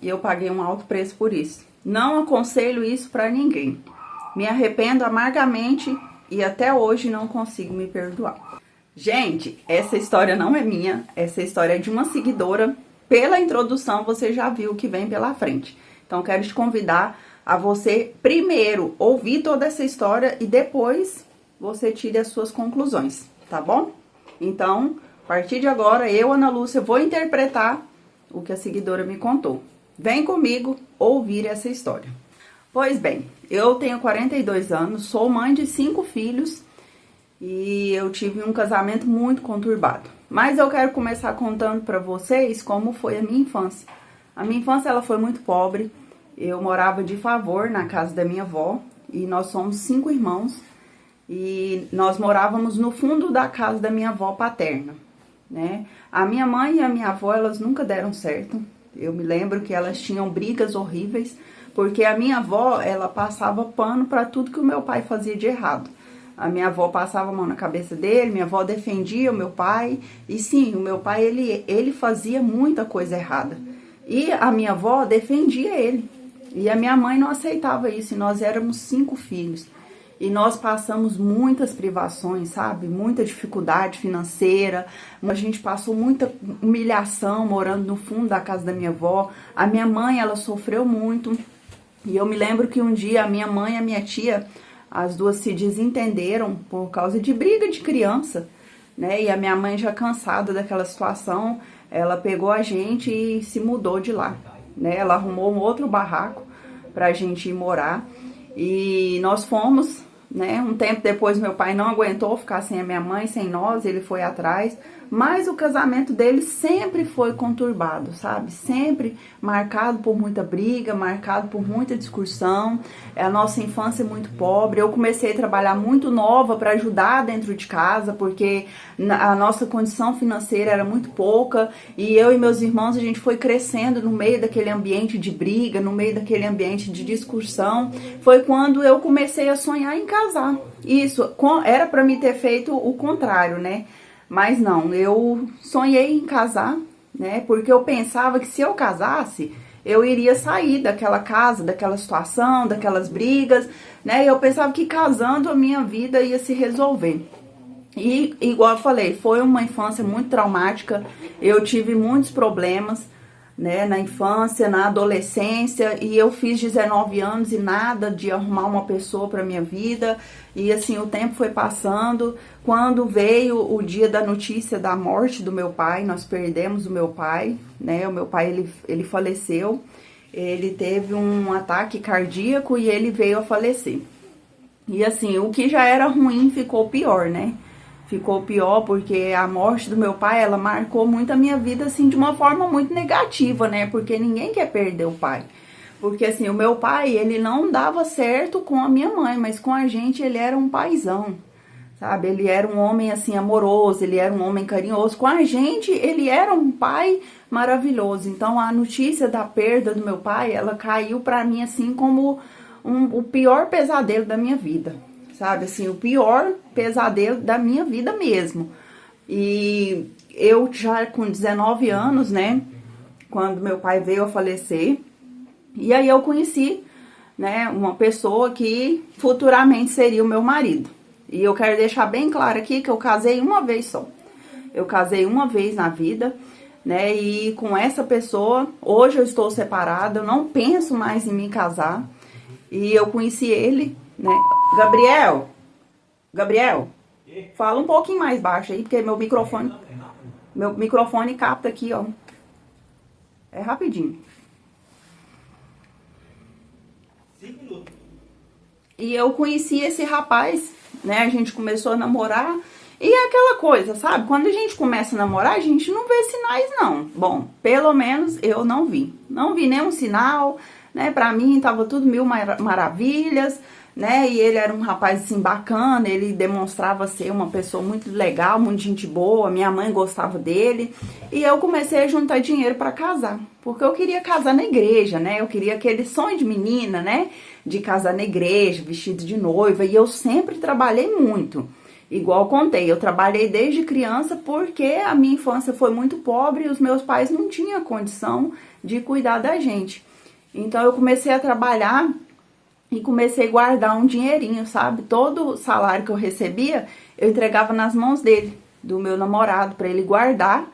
e eu paguei um alto preço por isso. Não aconselho isso pra ninguém. Me arrependo amargamente e até hoje não consigo me perdoar. Gente, essa história não é minha, essa história é de uma seguidora. Pela introdução você já viu o que vem pela frente. Então quero te convidar a você primeiro ouvir toda essa história e depois você tire as suas conclusões, tá bom? Então, a partir de agora, eu, Ana Lúcia, vou interpretar o que a seguidora me contou. Vem comigo ouvir essa história. Pois bem, eu tenho 42 anos, sou mãe de 5 filhos e eu tive um casamento muito conturbado. Mas eu quero começar contando para vocês como foi a minha infância. A minha infância ela foi muito pobre. Eu morava de favor na casa da minha avó e nós somos 5 irmãos. E nós morávamos no fundo da casa da minha avó paterna, né? A minha mãe e a minha avó, elas nunca deram certo. Eu me lembro que elas tinham brigas horríveis, porque a minha avó, ela passava pano para tudo que o meu pai fazia de errado. A minha avó passava a mão na cabeça dele, minha avó defendia o meu pai. E sim, o meu pai, ele fazia muita coisa errada. E a minha avó defendia ele. E a minha mãe não aceitava isso, e nós éramos 5 filhos. E nós passamos muitas privações, sabe? Muita dificuldade financeira. A gente passou muita humilhação morando no fundo da casa da minha avó. A minha mãe, ela sofreu muito. E eu me lembro que um dia a minha mãe e a minha tia, as duas se desentenderam por causa de briga de criança, né? E a minha mãe, já cansada daquela situação, ela pegou a gente e se mudou de lá, né? Ela arrumou um outro barraco pra gente ir morar. E nós fomos, né? Um tempo depois meu pai não aguentou ficar sem a minha mãe, sem nós, ele foi atrás. Mas o casamento dele sempre foi conturbado, sabe? Sempre marcado por muita briga, marcado por muita discussão. A nossa infância é muito pobre. Eu comecei a trabalhar muito nova para ajudar dentro de casa, porque a nossa condição financeira era muito pouca. E eu e meus irmãos, a gente foi crescendo no meio daquele ambiente de briga, no meio daquele ambiente de discussão. Foi quando eu comecei a sonhar em casar. Isso, era para me ter feito o contrário, né? Mas não, eu sonhei em casar, né? Porque eu pensava que se eu casasse, eu iria sair daquela casa, daquela situação, daquelas brigas, né? E eu pensava que casando a minha vida ia se resolver. E, igual eu falei, foi uma infância muito traumática. Eu tive muitos problemas, né, na infância, na adolescência, e eu fiz 19 anos e nada de arrumar uma pessoa para minha vida. E assim, o tempo foi passando. Quando veio o dia da notícia da morte do meu pai, nós perdemos o meu pai, né? O meu pai, ele faleceu. Ele teve um ataque cardíaco e ele veio a falecer. E assim, o que já era ruim ficou pior, né? Ficou pior porque a morte do meu pai, ela marcou muito a minha vida, assim, de uma forma muito negativa, né? Porque ninguém quer perder o pai. Porque, assim, o meu pai, ele não dava certo com a minha mãe, mas com a gente ele era um paizão, sabe? Ele era um homem, assim, amoroso, ele era um homem carinhoso. Com a gente, ele era um pai maravilhoso. Então, a notícia da perda do meu pai, ela caiu pra mim, assim, como o pior pesadelo da minha vida. Sabe, assim, o pior pesadelo da minha vida mesmo. E eu já com 19 anos, né, quando meu pai veio a falecer, e aí eu conheci, né, uma pessoa que futuramente seria o meu marido. E eu quero deixar bem claro aqui que eu casei uma vez só. Eu casei uma vez na vida, né, e com essa pessoa, hoje eu estou separada, eu não penso mais em me casar. E eu conheci ele, né? Gabriel, fala um pouquinho mais baixo aí, porque meu microfone capta aqui, ó. É rapidinho. 5 minutos. E eu conheci esse rapaz, né? A gente começou a namorar. E é aquela coisa, sabe? Quando a gente começa a namorar, a gente não vê sinais, não. Bom, pelo menos eu não vi. Não vi nenhum sinal, né? Pra mim tava tudo mil maravilhas, né? E ele era um rapaz assim bacana, ele demonstrava ser uma pessoa muito legal, muito gente boa, minha mãe gostava dele. E eu comecei a juntar dinheiro pra casar, porque eu queria casar na igreja, né? Eu queria aquele sonho de menina, né? De casar na igreja, vestido de noiva, e eu sempre trabalhei muito. Igual eu contei, eu trabalhei desde criança porque a minha infância foi muito pobre e os meus pais não tinham condição de cuidar da gente. Então eu comecei a trabalhar e comecei a guardar um dinheirinho, sabe? Todo o salário que eu recebia, eu entregava nas mãos dele, do meu namorado, para ele guardar,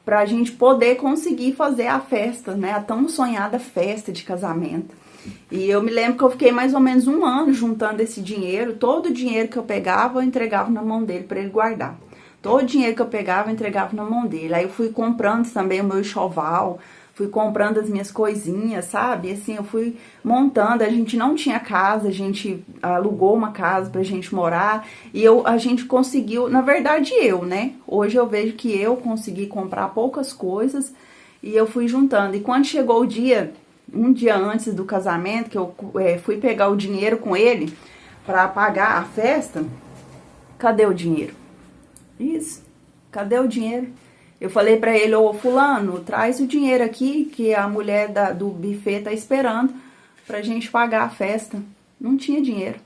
pra gente poder conseguir fazer a festa, né? A tão sonhada festa de casamento. E eu me lembro que eu fiquei mais ou menos um ano juntando esse dinheiro. Todo o dinheiro que eu pegava, eu entregava na mão dele para ele guardar. Todo o dinheiro que eu pegava, eu entregava na mão dele. Aí eu fui comprando também o meu enxoval, fui comprando as minhas coisinhas, sabe? Assim, eu fui montando. A gente não tinha casa, a gente alugou uma casa pra gente morar. E a gente conseguiu, na verdade né? Hoje eu vejo que eu consegui comprar poucas coisas e eu fui juntando. E quando chegou o dia, um dia antes do casamento, que eu fui pegar o dinheiro com ele pra pagar a festa, cadê o dinheiro? Isso, cadê o dinheiro? Eu falei pra ele, ô fulano, traz o dinheiro aqui que a mulher do buffet tá esperando pra gente pagar a festa. Não tinha dinheiro.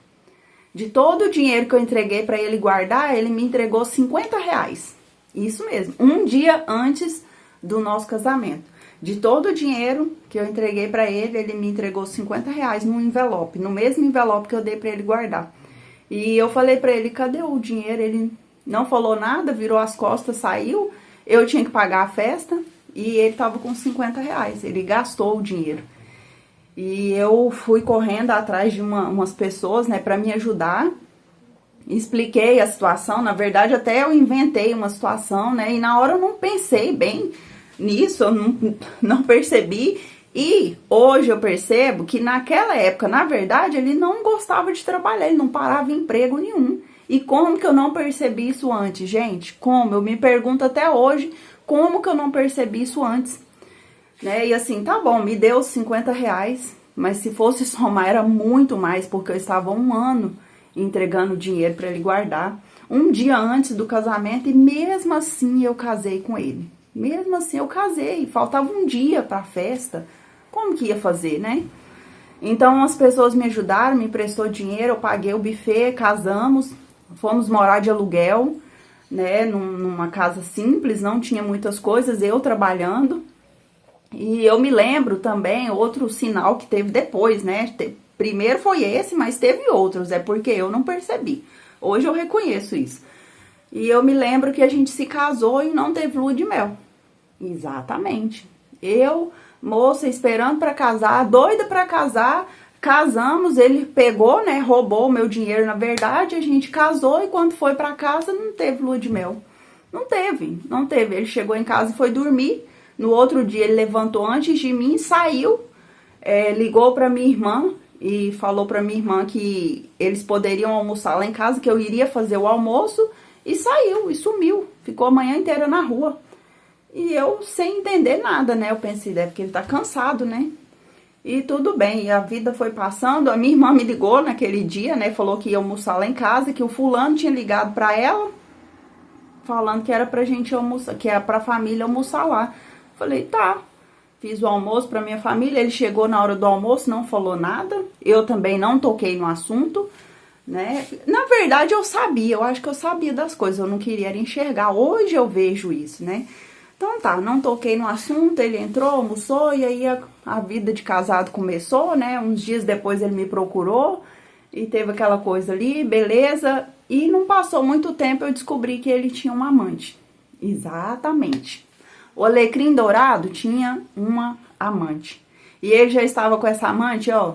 De todo o dinheiro que eu entreguei pra ele guardar, ele me entregou 50 reais. Isso mesmo, um dia antes do nosso casamento. De todo o dinheiro que eu entreguei pra ele, ele me entregou 50 reais num envelope, no mesmo envelope que eu dei pra ele guardar. E eu falei pra ele, cadê o dinheiro? Ele não falou nada, virou as costas, saiu. Eu tinha que pagar a festa e ele tava com 50 reais. Ele gastou o dinheiro. E eu fui correndo atrás de umas pessoas, né, pra me ajudar. Expliquei a situação. Na verdade, até eu inventei uma situação, né, e na hora eu não pensei bem nisso, eu não percebi. E hoje eu percebo que naquela época, na verdade, ele não gostava de trabalhar, ele não parava em emprego nenhum. E como que eu não percebi isso antes, gente? Como? Eu me pergunto até hoje, como que eu não percebi isso antes? Né? E assim, tá bom, me deu 50 reais, mas se fosse somar era muito mais, porque eu estava um ano entregando dinheiro para ele guardar, um dia antes do casamento, e mesmo assim eu casei com ele. Mesmo assim eu casei, faltava um dia para a festa, como que ia fazer, né? Então as pessoas me ajudaram, me emprestou dinheiro, eu paguei o buffet, casamos, fomos morar de aluguel, né, numa casa simples, não tinha muitas coisas, eu trabalhando. E eu me lembro também, outro sinal que teve depois, né, primeiro foi esse, mas teve outros, é porque eu não percebi. Hoje eu reconheço isso. E eu me lembro que a gente se casou e não teve lua de mel. Exatamente. Eu, moça, esperando pra casar, doida pra casar, casamos, ele pegou, né, roubou o meu dinheiro, na verdade, a gente casou e quando foi pra casa não teve lua de mel. Não teve. Ele chegou em casa e foi dormir. No outro dia ele levantou antes de mim, saiu, ligou pra minha irmã e falou pra minha irmã que eles poderiam almoçar lá em casa, que eu iria fazer o almoço, e saiu, e sumiu. Ficou a manhã inteira na rua. E eu sem entender nada, né? Eu pensei, deve que ele tá cansado, né? E tudo bem, e a vida foi passando. A minha irmã me ligou naquele dia, né? Falou que ia almoçar lá em casa, que o fulano tinha ligado pra ela, falando que era pra gente almoçar, que era pra família almoçar lá. Falei, tá. Fiz o almoço pra minha família, ele chegou na hora do almoço, não falou nada. Eu também não toquei no assunto, né? Na verdade, eu sabia, eu acho que eu sabia das coisas, eu não queria enxergar. Hoje eu vejo isso, né? Então tá, não toquei no assunto, ele entrou, almoçou, e aí a vida de casado começou, né? Uns dias depois ele me procurou e teve aquela coisa ali, beleza. E não passou muito tempo, eu descobri que ele tinha uma amante. Exatamente. O Alecrim Dourado tinha uma amante. E ele já estava com essa amante, ó,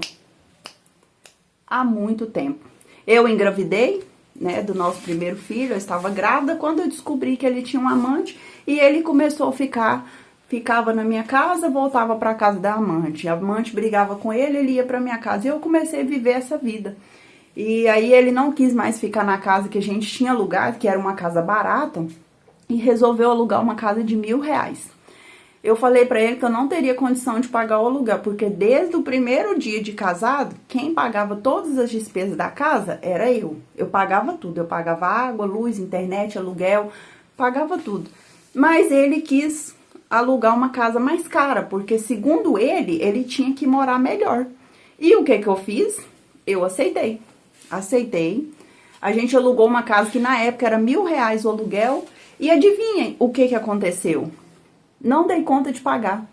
há muito tempo. Eu engravidei, né, do nosso primeiro filho, eu estava grávida quando eu descobri que ele tinha um amante e ele começou a ficava na minha casa, voltava para casa da amante. A amante brigava com ele ia para minha casa e eu comecei a viver essa vida. E aí ele não quis mais ficar na casa que a gente tinha alugado, que era uma casa barata, e resolveu alugar uma casa de R$1.000. Eu falei pra ele que eu não teria condição de pagar o aluguel, porque desde o primeiro dia de casado, quem pagava todas as despesas da casa era eu. Eu pagava tudo, eu pagava água, luz, internet, aluguel, pagava tudo. Mas ele quis alugar uma casa mais cara, porque segundo ele tinha que morar melhor. E o que eu fiz? Eu aceitei. A gente alugou uma casa que na época era R$ 1.000 o aluguel. E adivinhem o que aconteceu? Não dei conta de pagar.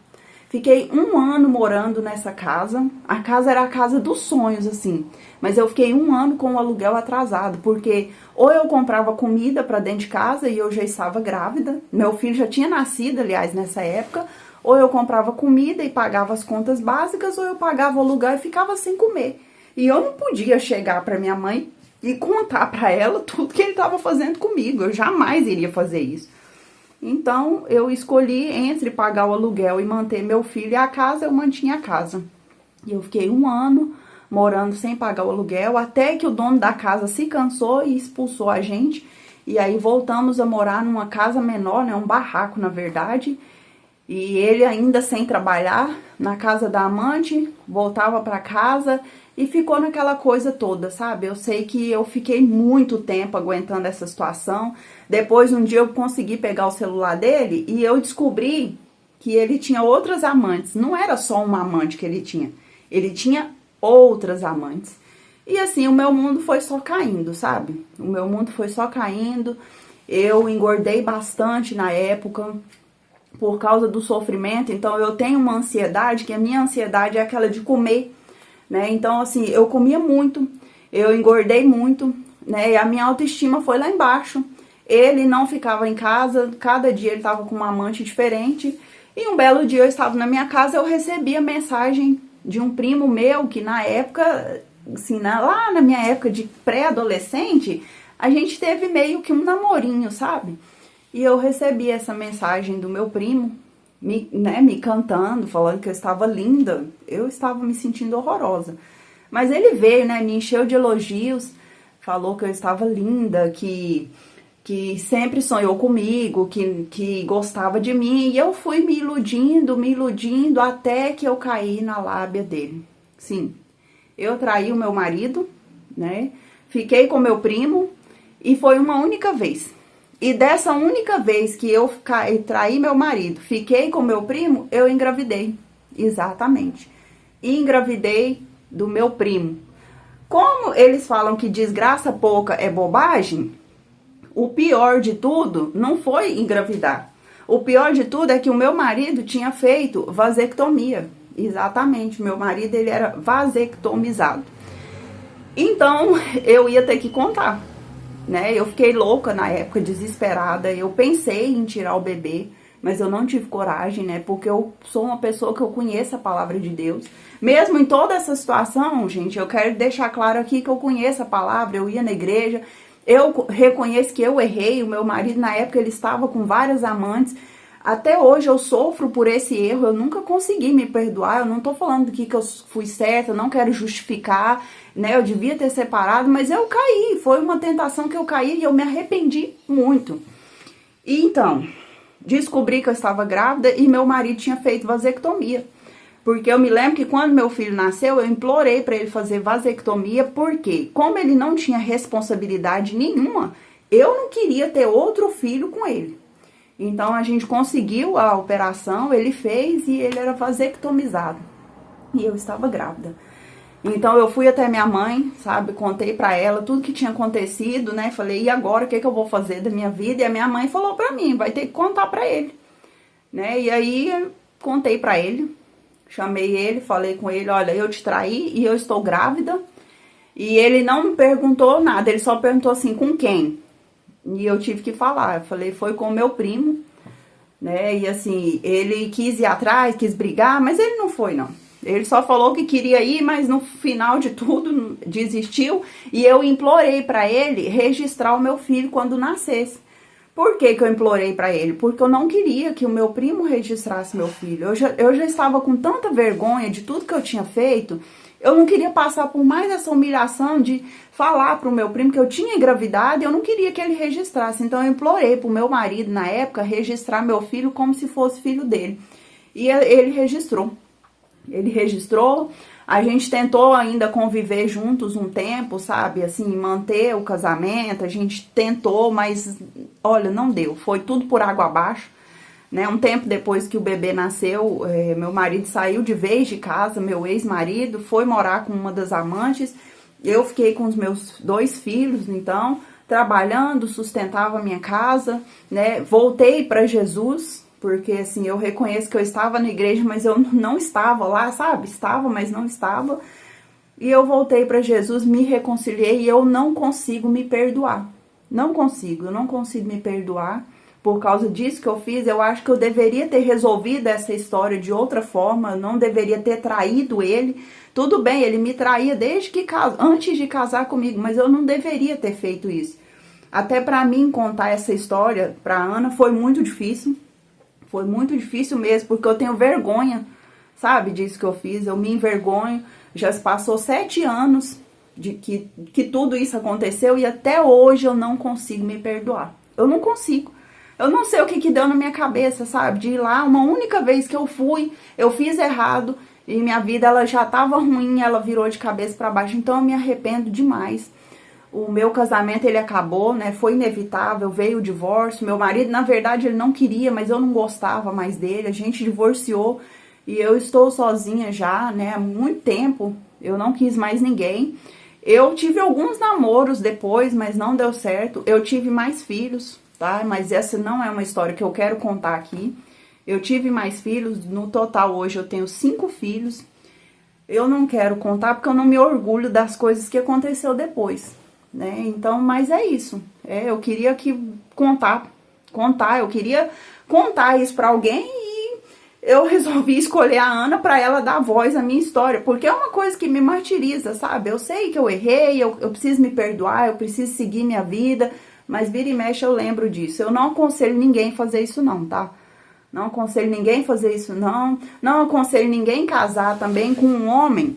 Fiquei 1 ano morando nessa casa. A casa era a casa dos sonhos, assim. Mas eu fiquei 1 ano com o aluguel atrasado, porque ou eu comprava comida para dentro de casa e eu já estava grávida. Meu filho já tinha nascido, aliás, nessa época. Ou eu comprava comida e pagava as contas básicas, ou eu pagava o aluguel e ficava sem comer. E eu não podia chegar para minha mãe e contar para ela tudo que ele estava fazendo comigo. Eu jamais iria fazer isso. Então, eu escolhi entre pagar o aluguel e manter meu filho e a casa, eu mantinha a casa. E eu fiquei 1 ano morando sem pagar o aluguel, até que o dono da casa se cansou e expulsou a gente. E aí voltamos a morar numa casa menor, né, um barraco na verdade. E ele ainda sem trabalhar, na casa da amante, voltava para casa e ficou naquela coisa toda, sabe? Eu sei que eu fiquei muito tempo aguentando essa situação. Depois, um dia eu consegui pegar o celular dele e eu descobri que ele tinha outras amantes. Não era só uma amante que ele tinha outras amantes. E assim, o meu mundo foi só caindo, sabe? O meu mundo foi só caindo. Eu engordei bastante na época por causa do sofrimento. Então eu tenho uma ansiedade, que a minha ansiedade é aquela de comer, né? Então assim, eu comia muito, eu engordei muito, né? E a minha autoestima foi lá embaixo. Ele não ficava em casa, cada dia ele estava com uma amante diferente. E um belo dia eu estava na minha casa, eu recebi a mensagem de um primo meu, que na época, assim, lá na minha época de pré-adolescente, a gente teve meio que um namorinho, sabe? E eu recebi essa mensagem do meu primo, me cantando, falando que eu estava linda. Eu estava me sentindo horrorosa. Mas ele veio, né, me encheu de elogios, falou que eu estava linda, que sempre sonhou comigo, que gostava de mim. E eu fui me iludindo, até que eu caí na lábia dele. Sim, eu traí o meu marido, né, fiquei com meu primo e foi uma única vez. E dessa única vez que eu traí meu marido, fiquei com meu primo, eu engravidei. Exatamente. E engravidei do meu primo. Como eles falam que desgraça pouca é bobagem, o pior de tudo não foi engravidar. O pior de tudo é que o meu marido tinha feito vasectomia. Exatamente, meu marido ele era vasectomizado. Então eu ia ter que contar, né? Eu fiquei louca na época, desesperada. Eu pensei em tirar o bebê, mas eu não tive coragem, né? Porque eu sou uma pessoa que eu conheço a palavra de Deus. Mesmo em toda essa situação, gente, eu quero deixar claro aqui que eu conheço a palavra, eu ia na igreja, eu reconheço que eu errei. O meu marido, na época, ele estava com várias amantes. Até hoje eu sofro por esse erro, eu nunca consegui me perdoar. Eu não tô falando que eu fui certa, eu não quero justificar, né? Eu devia ter separado, mas eu caí, foi uma tentação que eu caí e eu me arrependi muito. E então, descobri que eu estava grávida e meu marido tinha feito vasectomia. Porque eu me lembro que quando meu filho nasceu, eu implorei para ele fazer vasectomia, porque como ele não tinha responsabilidade nenhuma, eu não queria ter outro filho com ele. Então a gente conseguiu a operação, ele fez e ele era vasectomizado. E eu estava grávida. Então eu fui até minha mãe, sabe, contei pra ela tudo que tinha acontecido, né? Falei, e agora o que eu vou fazer da minha vida? E a minha mãe falou pra mim, vai ter que contar pra ele, né? E aí eu contei pra ele, chamei ele, falei com ele, olha, eu te traí e eu estou grávida. E ele não me perguntou nada, ele só perguntou assim, com quem? E eu tive que falar, eu falei, foi com o meu primo, né? E assim, ele quis ir atrás, quis brigar, mas ele não foi, não. Ele só falou que queria ir, mas no final de tudo desistiu. E eu implorei pra ele registrar o meu filho quando nascesse. Por que que eu implorei pra ele? Porque eu não queria que o meu primo registrasse meu filho. Eu já estava com tanta vergonha de tudo que eu tinha feito. Eu não queria passar por mais essa humilhação de falar pro meu primo que eu tinha engravidado e eu não queria que ele registrasse. Então eu implorei pro meu marido, na época, registrar meu filho como se fosse filho dele. E ele registrou. Ele registrou, a gente tentou ainda conviver juntos um tempo, sabe, assim, manter o casamento, a gente tentou, mas, olha, não deu, foi tudo por água abaixo, né? Um tempo depois que o bebê nasceu, meu marido saiu de vez de casa, meu ex-marido, foi morar com uma das amantes, Eu fiquei com os meus 2 filhos, então, trabalhando, sustentava a minha casa, né? Voltei para Jesus, porque assim, eu reconheço que eu estava na igreja, mas eu não estava lá, sabe? Estava, mas não estava. E eu voltei para Jesus, me reconciliei e eu não consigo me perdoar. Não consigo, eu não consigo me perdoar por causa disso que eu fiz. Eu acho que eu deveria ter resolvido essa história de outra forma, eu não deveria ter traído ele. Tudo bem, ele me traía desde que antes de casar comigo, mas eu não deveria ter feito isso. Até para mim contar essa história para Ana foi muito difícil. Foi muito difícil mesmo, porque eu tenho vergonha, sabe, disso que eu fiz. Eu me envergonho. Já se passou 7 anos de que tudo isso aconteceu e até hoje eu não consigo me perdoar. Eu não consigo. Eu não sei o que deu na minha cabeça, sabe? De ir lá, uma única vez que eu fui, eu fiz errado e minha vida ela já estava ruim, ela virou de cabeça para baixo. Então eu me arrependo demais. O meu casamento ele acabou, né? Foi inevitável, veio o divórcio. Meu marido, na verdade, ele não queria, mas eu não gostava mais dele. A gente divorciou. E eu estou sozinha já, né, há muito tempo, eu não quis mais ninguém. Eu tive alguns namoros depois, mas não deu certo. Eu tive mais filhos, tá? Mas essa não é uma história que eu quero contar aqui. Eu tive mais filhos, no total hoje eu tenho 5 filhos. Eu não quero contar porque eu não me orgulho das coisas que aconteceu depois, né? Então, mas é isso. Eu queria contar, eu queria contar isso pra alguém. Eu resolvi escolher a Ana para ela dar voz à minha história, porque é uma coisa que me martiriza, sabe? Eu sei que eu errei, eu preciso me perdoar, eu preciso seguir minha vida, mas vira e mexe eu lembro disso. Eu não aconselho ninguém a fazer isso não, tá? Não aconselho ninguém a fazer isso não. Não aconselho ninguém casar também com um homem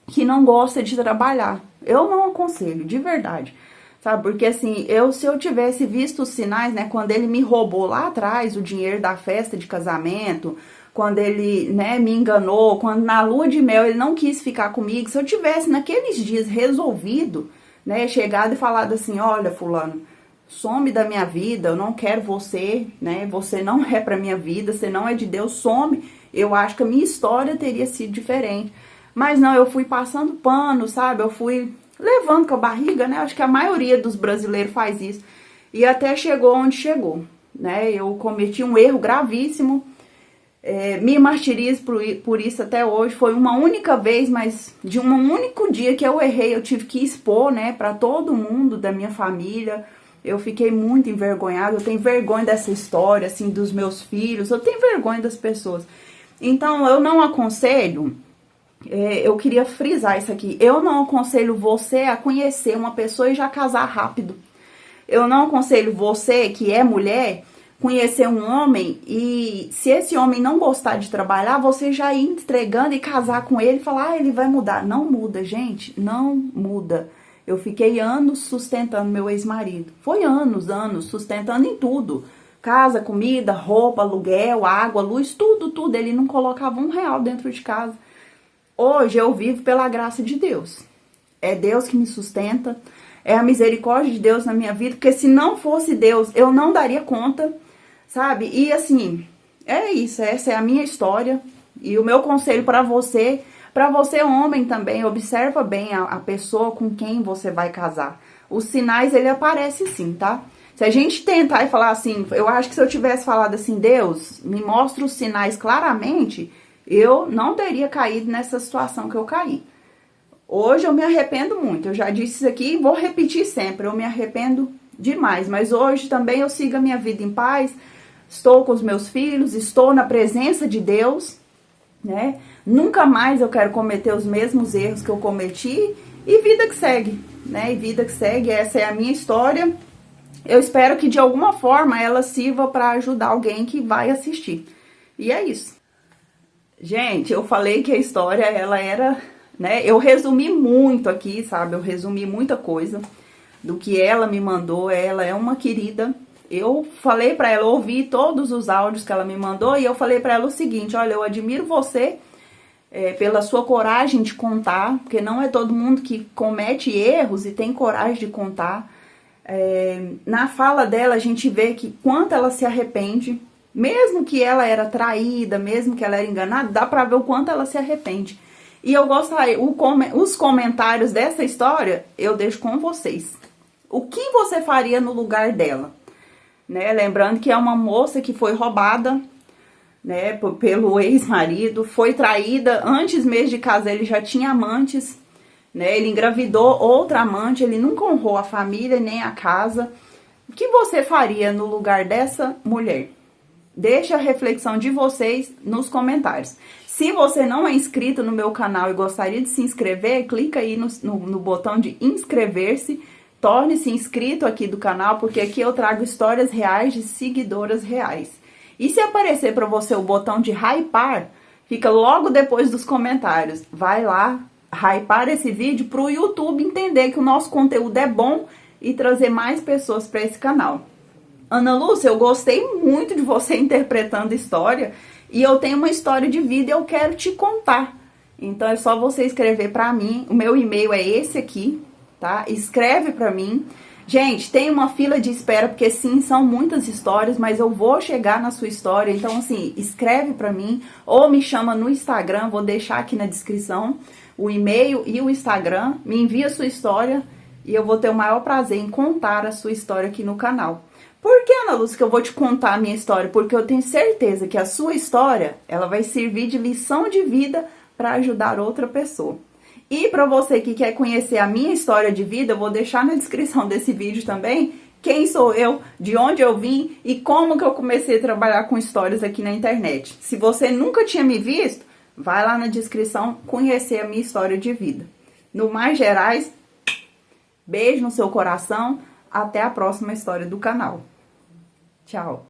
que não gosta de trabalhar. Eu não aconselho, de verdade. Sabe, porque assim, se eu tivesse visto os sinais, né, quando ele me roubou lá atrás o dinheiro da festa de casamento, quando ele, né, me enganou, quando na lua de mel ele não quis ficar comigo, se eu tivesse naqueles dias resolvido, né, chegado e falado assim, olha fulano, some da minha vida, eu não quero você, né, você não é pra minha vida, você não é de Deus, some, eu acho que a minha história teria sido diferente. Mas não, eu fui passando pano, sabe, eu fui levando com a barriga, né, acho que a maioria dos brasileiros faz isso, e até chegou onde chegou, né, eu cometi um erro gravíssimo. Me martirizo por isso até hoje. Foi uma única vez, mas de um único dia que eu errei, eu tive que expor, né, para todo mundo da minha família. Eu fiquei muito envergonhada, eu tenho vergonha dessa história, assim, dos meus filhos, eu tenho vergonha das pessoas. Então, eu não aconselho, eu queria frisar isso aqui, eu não aconselho você a conhecer uma pessoa e já casar rápido. Eu não aconselho você, que é mulher, conhecer um homem e se esse homem não gostar de trabalhar, você já ir entregando e casar com ele e falar, ele vai mudar. Não muda, gente, não muda. Eu fiquei anos sustentando meu ex-marido. Foi anos sustentando em tudo. Casa, comida, roupa, aluguel, água, luz, tudo. Ele não colocava R$1 dentro de casa. Hoje eu vivo pela graça de Deus. É Deus que me sustenta. É a misericórdia de Deus na minha vida. Porque se não fosse Deus, eu não daria conta. Sabe? E assim, é isso, essa é a minha história. E o meu conselho para você homem também, observa bem a pessoa com quem você vai casar. Os sinais, ele aparece sim, tá? Se a gente tentar e falar assim, eu acho que se eu tivesse falado assim, Deus, me mostra os sinais claramente, eu não teria caído nessa situação que eu caí. Hoje eu me arrependo muito, eu já disse isso aqui e vou repetir sempre, eu me arrependo demais. Mas hoje também eu sigo a minha vida em paz, estou com os meus filhos, estou na presença de Deus, né? Nunca mais eu quero cometer os mesmos erros que eu cometi e vida que segue, né? E vida que segue, essa é a minha história. Eu espero que de alguma forma ela sirva para ajudar alguém que vai assistir. E é isso. Gente, eu falei que a história ela era, né? Eu resumi muito aqui, sabe? Eu resumi muita coisa do que ela me mandou. Ela é uma querida. Eu falei pra ela, ouvi todos os áudios que ela me mandou e eu falei pra ela o seguinte, olha, eu admiro você pela sua coragem de contar, porque não é todo mundo que comete erros e tem coragem de contar. Na fala dela a gente vê que quanto ela se arrepende, mesmo que ela era traída, mesmo que ela era enganada, dá pra ver o quanto ela se arrepende. E eu gostaria, os comentários dessa história eu deixo com vocês. O que você faria no lugar dela? Né? Lembrando que é uma moça que foi roubada, né, pelo ex-marido, foi traída, antes mesmo de casar ele já tinha amantes, né? Ele engravidou outra amante, ele nunca honrou a família nem a casa. O que você faria no lugar dessa mulher? Deixa a reflexão de vocês nos comentários. Se você não é inscrito no meu canal e gostaria de se inscrever, clica aí no botão de inscrever-se. Torne-se inscrito aqui do canal, porque aqui eu trago histórias reais de seguidoras reais. E se aparecer para você o botão de hypar, fica logo depois dos comentários. Vai lá, hypar esse vídeo para o YouTube entender que o nosso conteúdo é bom e trazer mais pessoas para esse canal. Ana Lúcia, eu gostei muito de você interpretando história e eu tenho uma história de vida e eu quero te contar. Então é só você escrever para mim, o meu e-mail é esse aqui, tá? Escreve para mim. Gente, tem uma fila de espera, porque sim, são muitas histórias, mas eu vou chegar na sua história. Então assim, escreve para mim ou me chama no Instagram, vou deixar aqui na descrição o e-mail e o Instagram. Me envia a sua história e eu vou ter o maior prazer em contar a sua história aqui no canal. Por que, Ana Lúcia, que eu vou te contar a minha história? Porque eu tenho certeza que a sua história, ela vai servir de lição de vida para ajudar outra pessoa. E para você que quer conhecer a minha história de vida, eu vou deixar na descrição desse vídeo também quem sou eu, de onde eu vim e como que eu comecei a trabalhar com histórias aqui na internet. Se você nunca tinha me visto, vai lá na descrição conhecer a minha história de vida. No mais gerais, beijo no seu coração. Até a próxima história do canal. Tchau!